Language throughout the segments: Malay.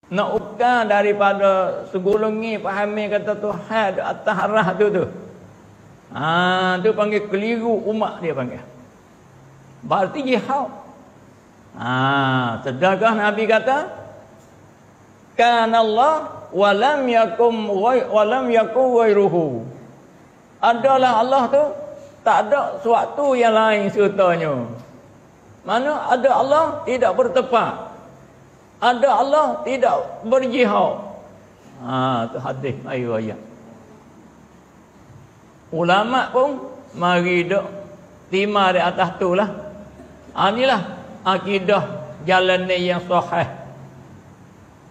Nak ukar daripada segulungi fahami kata Tuhan atas arah tu. Tu panggil keliru umat dia panggil. Berarti jihad. Sedangkan Nabi kata kana Allah walam yakum ghairuhu. Adalah Allah tu tak ada sesuatu yang lain sertanya. Mana ada Allah tidak bertepat. Ada Allah tidak berjihad. Tu hadis ayu ayat. Ulama pun mari duk timah di atas tu lah. Inilah akidah jalan ni yang sahih.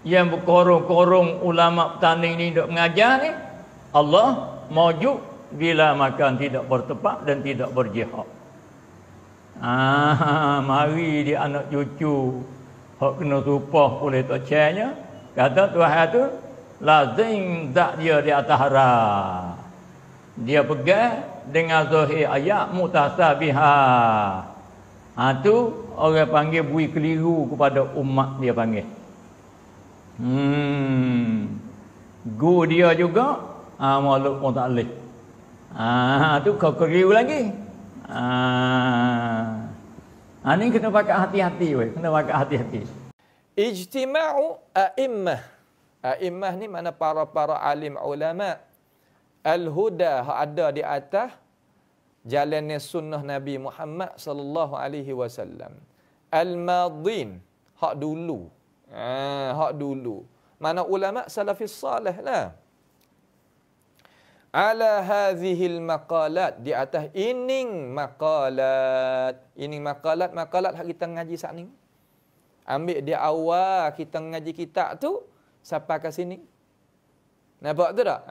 Yang berkorong-korong ulama petanding ni duk mengajar ni. Allah mawjud bila makan tidak bertepat dan tidak berjihad. Mari dia anak cucu hak kena supah oleh tok chairnya kata Tuhan tu lazim tak dia di atas arah. Dia pegang dengan zahir ayat mutasabihah. Tu orang panggil bui keliru kepada umat dia panggil. Go dia juga makhluk mutaklif. Tu kau keliru lagi. Ini kena pakai hati-hati weh, kena pakai hati-hati. Ijtima'u a'immah. A'immah ni mana para alim ulama. Al-huda ada di atas jalannya sunnah Nabi Muhammad sallallahu alaihi wasallam. Al-madin hak dulu. Hak dulu. Mana ulama salafis salih lah. Ala hadhil maqalat di atas ining maqalat. Ining maqalat hak kita ngaji saat ni. Ambil dia awal kita ngaji kitab tu sampai ke sini. Nampak tu tak?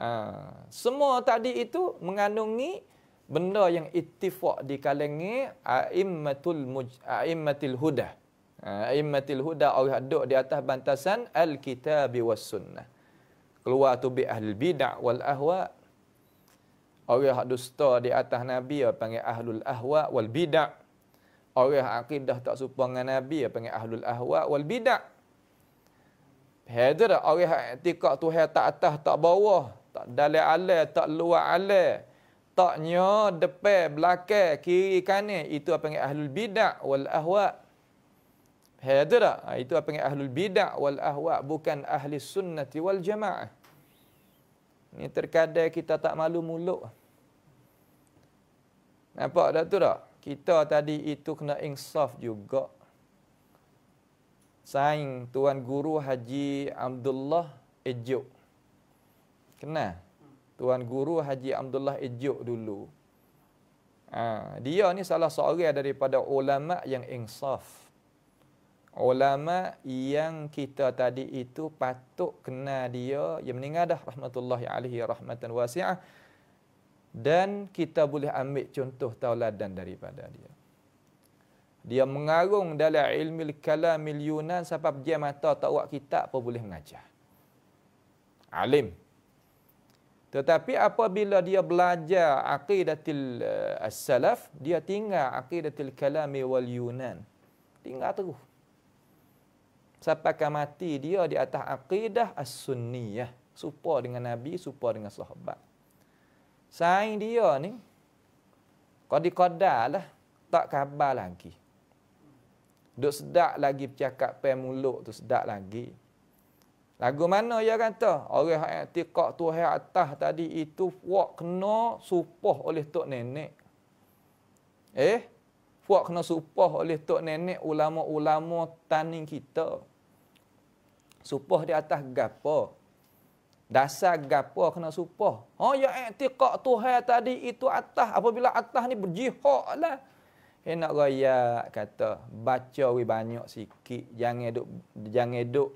Semua tadi itu mengandungi benda yang ittifaq di kalangan a'immatul huda. A'immatul huda orang duduk di atas bantasan al-kitab was sunnah. Keluar tu bi ahli bid'ah wal ahwa. Orang hak dusta di atas Nabi panggil ahlul ahwa wal bid'ah. Orang akidah tak serupa dengan Nabi panggil ahlul ahwa wal bid'ah. Hadir orang hak i'tikad Tuhan tak atas tak bawah, tak dalam alam, tak luar alam, taknya depan belakang kiri kanan, itu apa panggil ahlul bid'ah wal ahwa. Hadir itu apa panggil ahlul bid'ah wal ahwa, bukan ahli sunnati wal jamaah. Ni terkadang kita tak malu mulut. Nampak dah tu tak? Kita tadi itu kena insaf juga. Saing Tuan Guru Haji Abdullah Ejuk. Kenal? Tuan Guru Haji Abdullah Ejuk dulu. Dia ni salah seorang daripada ulama yang insaf. Ulama yang kita tadi itu patut kenal dia, yang meninggal dah rahmatullahi alaihi rahmatan wasi'ah, dan kita boleh ambil contoh tauladan daripada dia. Dia mengarung dalam ilmu kalamil Yunan sampai dia mata tak buat kitab apa boleh mengajar. Alim. Tetapi apabila dia belajar aqidatul as-salaf, dia tinggal aqidatul kalami wal Yunan. Tinggal terus. Sampai ke mati dia di atas aqidah as-sunniyah. Serupa dengan Nabi, serupa dengan sahabat. Saing dia ni, qadi-qadar lah, tak khabar lagi. Duk sedap lagi bercakap pai mulut tu, sedap lagi. Lagu mana dia kata? Orang yang i'tikad Tuhan atas tadi itu, puak kena supah oleh tok nenek. Puak kena supah oleh tok nenek ulama-ulama tani kita. Supah di atas gapo? Dasar gapo kena supah? Ya i'tikad Tuhan tadi itu atas. Apabila atas ni berjihad lah. Nak raya kata baca banyak sikit, jangan duk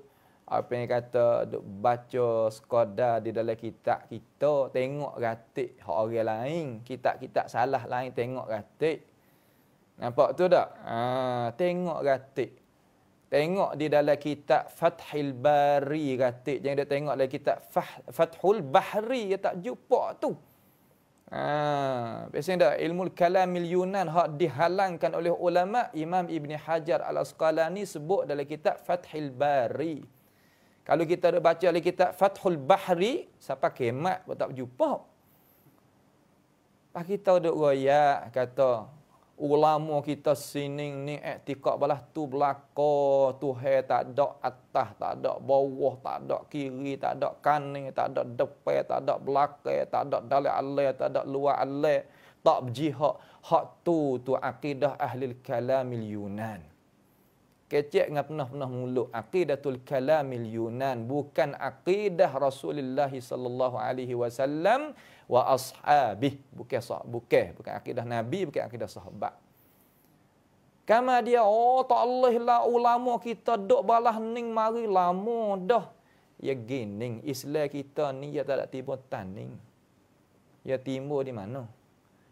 apa yang kata duk baca sekadar di dalam kitab kita, tengok ratik hak orang lain, kitab-kitab salah lain tengok ratik. Nampak tu tak? Tengok ratik. Tengok di dalam kitab Fathul Bari ratik, jangan duk tengok dalam kitab Fathul Bahri, tak jumpa tu. Biasanya dah ilmu kalamil Yunan hak dihalangkan oleh ulama. Imam Ibn Hajar Al-Asqalani sebut dalam kitab Fathul Bari. Kalau kita ada baca lagi kitab Fathul Bahri, sampai kiamat pun tak berjumpa. Pak kita duk royak kata ulama kita sini ni iktikad balah tu belaka, Tuhan tak ada atas, tak ada bawah, tak ada kiri, tak ada kanan, tak ada depan, tak ada belakang, tak ada dalam alai, tak ada luar alai, tak berjihad. Hak tu akidah ahli kalamil Yunan. Kecek dengan pernah mulut aqidatul kalamil Yunan, bukan aqidah Rasulullah sallallahu alaihi wasallam wa ashabih, bukan akidah Nabi, bukan akidah sahabat. Kama dia tak Allah lah ulama kita duk balah ning mari lama dah. Ya gining Islam kita ni ya tak ada timbul taning. Ya timbul di mana?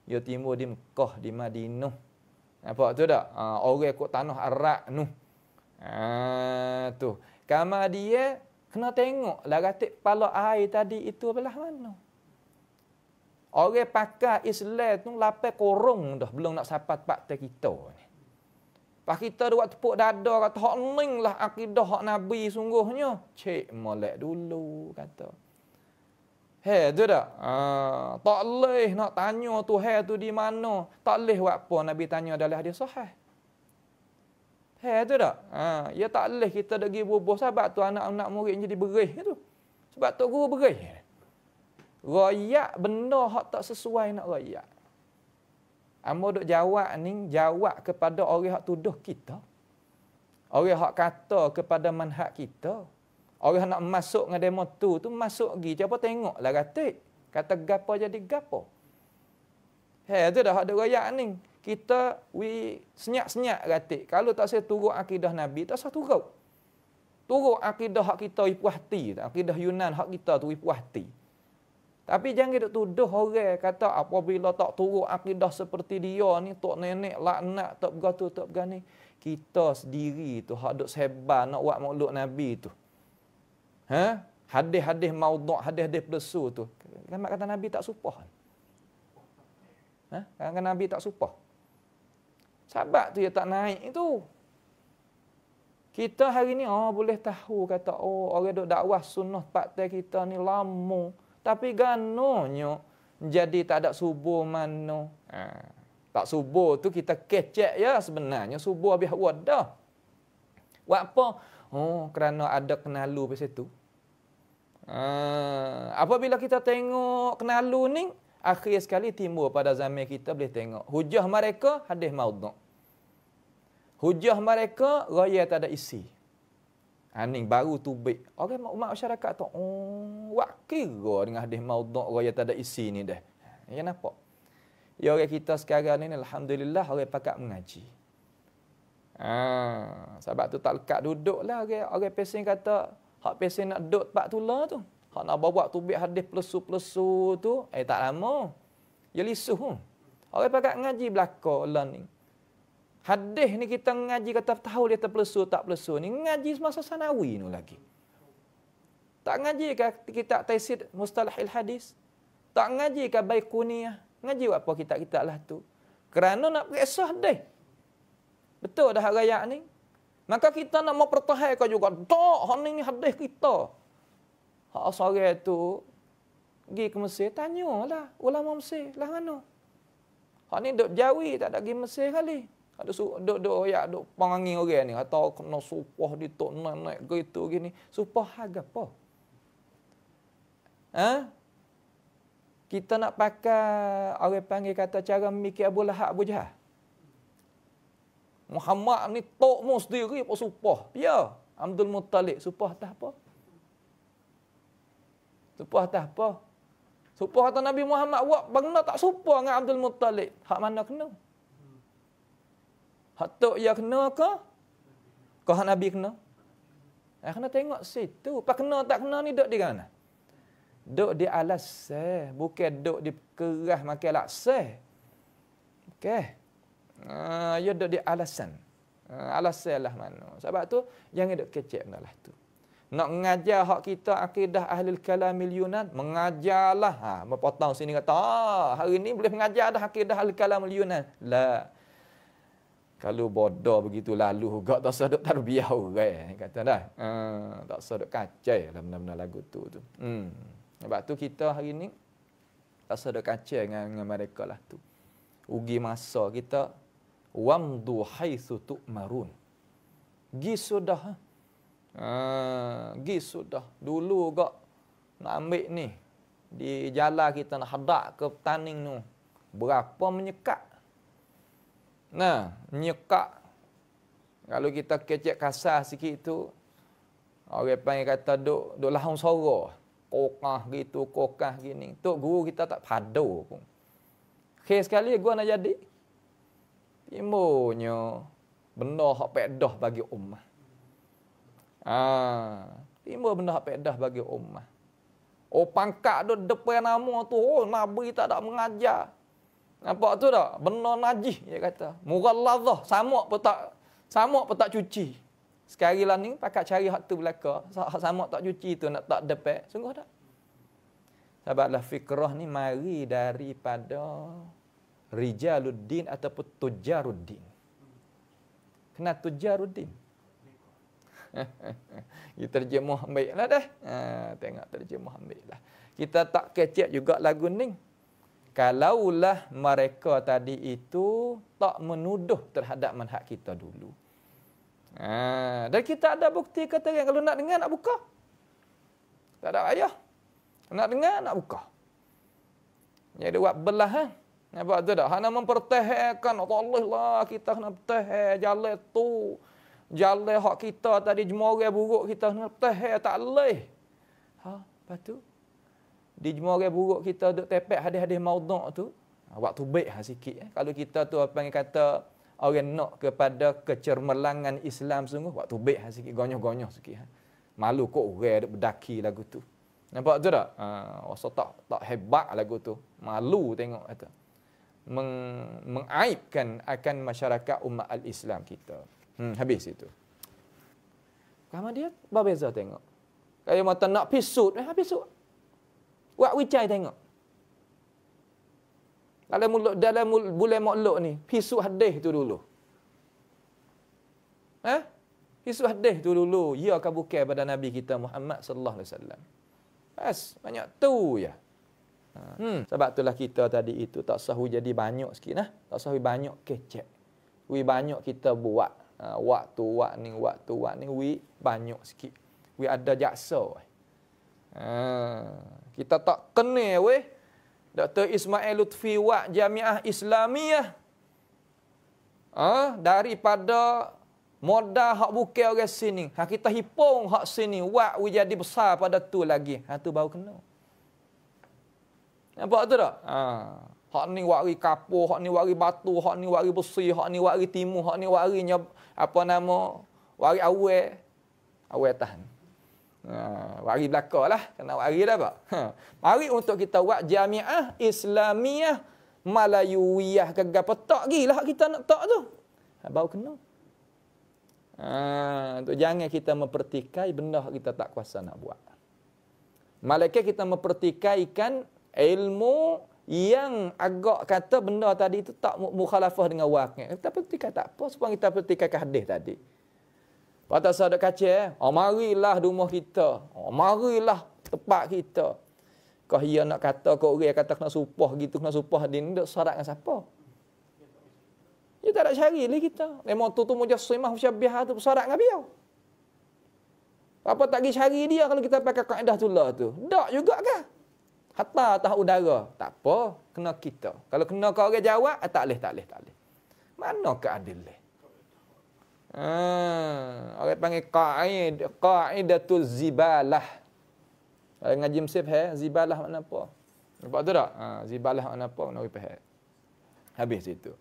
Ya timbul di Mekah, di Madinah. Apa tu dak? Orang kok tanah Arab nu. Tu. Kama dia kena tengok lah gatik kepala air tadi itu belah mana. Orang pakai Islam tu lapar korong dah belum nak sapat pak kita ni. Pak kita buat tepuk dada kata hak ning lah akidah hak Nabi sungguhnya. Cek molek dulu kata. Tu dak. Tak leh nak tanya Tuhan tu di mana. Tak leh buat apa Nabi tanya adalah hadis sahih. Tu dak. Ya tak leh kita pergi bubuh sebab tu anak-anak murid jadi berih tu. Sebab tu guru berih. Royak benda hak tak sesuai nak royak. Amo duk jawab ni, jawab kepada orang hak tuduh kita. Orang hak kata kepada manhaj kita. Orang nak masuk dengan demo tu masuk pergi. Siapa tengoklah gatik. Kata gapo jadi gapo. Tu dah hak duk royak ni. Kita senyap-senyap gatik. Kalau tak saya turut akidah Nabi, tak saya turut. Turut akidah hak kita ipuh hati. Akidah Yunan hak kita tu ipuh hati. Tapi jangan duk tuduh orang kata apabila tak turut akidah seperti dia ni, tok nenek laknat, tak bergatu, tak bergani. Kita sendiri tu hak duk sebar nak buat maulud Nabi tu. Hadis-hadis maudhu', hadis-hadis palsu tu. Kan kata Nabi tak supah. Kan Nabi tak supah. Sebab tu dia tak naik itu. Kita hari ni boleh tahu kata orang duk dakwah sunnah partai kita ni lama. Tapi ganonyo jadi tak ada subuh mana. Tak subuh tu kita kecek ya sebenarnya subuh habis wadah. Buat apa? Kerana ada kenalu pasal tu. Apabila kita tengok kenalu ni, akhir sekali timbul pada zaman kita boleh tengok. Hujah mereka hadis maudhu'. Hujah mereka raya tak ada isi. Ni baru tubik. Orang masyarakat tu, wak kira dengan hadis maudhu' raya tak ada isi ni dah. Ya nampak? Ya orang kita sekarang ni alhamdulillah orang pakat mengaji. Sebab tu tak lekat duduk lah orang pesen kata, hak pesen nak duduk tempat tulah tu. Hak nak bawa tubik hadis plesu-plesu tu, tak lama. Ya lisuh. Orang pakat ngaji belaka lah ni. Hadis ni kita ngaji kata tahu dia terpelesu tak pelesu ni ngaji semasa sanawi ni lagi. Tak ngaji ke kitab Taisir Mustalahil Hadis? Tak ngaji ke Baiquniyah? Ngaji apa kitab-kitab lah tu? Kerana nak periksa hadis. Betul dah raya ni. Maka kita nak mau pertahankan juga. Tak, hak ni hadis kita. Hak sore tu pergi ke Mesir tanyalah ulama Mesir lah mana. Hak ni duk Jawi tak ada pergi Mesir kali. Ada duk pangangi orang ni atau kena supah di tok naik gitu gini. Supah harga apa? Kita nak pakai orang panggil kata cara mikir Abu Lahab Abu Jahal. Muhammad ni tokmu sendiri apa supah? Ya, Abdul Muttalib supah atas apa? Supah atas apa? Supah atas Nabi Muhammad buat bagaimana tak supah dengan Abdul Muttalib? Hak mana kena? Hak tok ya kena ke? Kau hak Nabi kena? Kena tengok situ. Pak kena tak kena ni duk di mana? Duk di alas bukan duk di kerah makan laksa. Okey. Ya duk di alasan. Alasan lah mana. Sebab tu jangan duk kecek benalah tu. Nak mengajar hak kita akidah ahli kalamil Yunan, mengajarlah. Berpotong sini kata, hari ni boleh mengajar dah akidah ahli kalamil Yunan. La. Kalau bodoh begitu lalu juga tak sedok tarbiyah orang kata dah. Tak sedok kacai lah benda-benda lagu tu. Sebab tu kita hari ni tak sedok kacai dengan mereka lah tu. Ugi masa kita wamdu haitsu tu'marun. Gi sudah. Gi sudah. Dulu gak nak ambil ni di jalan kita nak hadak ke taning tu. Berapa menyekak. Nah, nyekak. Kalau kita kecek kasar sikit tu, orang panggil kata duk lahung suara. Kokah gitu, kokah gini. Tok guru kita tak padu pun. Kes sekali gua nak jadi. Timbulnya benda hak pedah bagi ummah. Timbul benda hak pedah bagi ummah. Oh pangkat tu depan nama tu, oh Nabi tak ada mengajar. Nampak tu tak? Benar najis dia kata. Mughallazah, samak pun tak cuci. Sekali lah ni pakat cari hak tu belaka. Hak samak tak cuci tu nak tak depan. Sungguh tak? Sebablah fikrah ni mari daripada rijaluddin ataupun tujaruddin. Kena tujaruddin. Kita terjemah ambil lah dah. Tengok terjemah ambil lah. Kita tak kecek juga lagu ni. Kalaulah mereka tadi itu tak menuduh terhadap manhaj kita dulu. Dan kita ada bukti kata kalau nak dengar nak buka. Tak ada ayah. Nak dengar nak buka. Jadi buat belah nampak tu tak? Hana mempertahankan Allah lah kita kena pertahan jalan tu. Jalan hak kita tadi jemorang buruk kita kena pertahan tak leh. Lepas tu di jemorang buruk kita duk tepek hadis-hadis maudhu' tu, waktu baik sikit. Kalau kita tu apa yang kata orang nak kepada kecermerlangan Islam sungguh, waktu baik sikit, gonyoh-gonyoh sikit. Malu kok orang duk berdaki lagu tu. Nampak tu tak? Rasa tak hebat lagu tu. Malu tengok kata. Mengaibkan akan masyarakat umat al-Islam kita. Habis itu. Kemudian berbeza tengok. Kayak mata nak pisut, pisut. Buat wicai tengok. Dalam bulan makluk ni, pisut hadis tu dulu. Pisut hadis tu dulu. Ya akan bukan pada Nabi kita Muhammad sallallahu alaihi wasallam. Bas, banyak tu ya. Sebab itulah kita tadi itu tak sahu jadi banyak sikit nah. Tak sahu banyak kecek. Wi banyak kita buat. Waktu ni wi banyak sikit. Wi ada jaksa. Kita tak kenal weh Dr. Ismail Lutfi Wak Jamiah Islamiyah. Daripada modal hak bukan orang sini. Kita hipung hak sini wak we jadi besar pada tu lagi. Tu baru kena. Nampak tu tak? Hak ni wari kapur, hak ni wari batu, hak ni wari besi, hak ni wari timu, hak ni wari wari awal tahan. Wari belakang lah. Kena wari dah pak. Mari untuk kita buat Jamiah Islamiyah Malayuwiyah ke apa tak gilah kita nak tak tu. Baru kena. Untuk jangan kita mempertikai benda kita tak kuasa nak buat. Malaikat kita mempertikaikan ilmu yang agak kata benda tadi itu tak mukhalafah dengan waqi'. Kita pertikai tak apa supaya kita pertikai hadis tadi. Pada sahabat kaca, marilah rumah kita. Marilah tempat kita. Kau ia nak kata kau orang kata kena supah gitu, kena supah din, tak syarat dengan siapa? Dia tak ada cari lagi kita. Memang tu mujassimah musyabbihah tu syarat dengan dia. Apa tak pergi cari dia kalau kita pakai kaedah tu lah tu? Tak juga kan? Hatta tahu udara. Tak apa, kena kita. Kalau kena kau orang jawab, tak boleh. Mana keadilan? Orang panggil qaidatul zibalah. Ngaji Mesir zibalah makna apa? Nampak tu tak? Zibalah makna apa? Nak faham. Habis itu.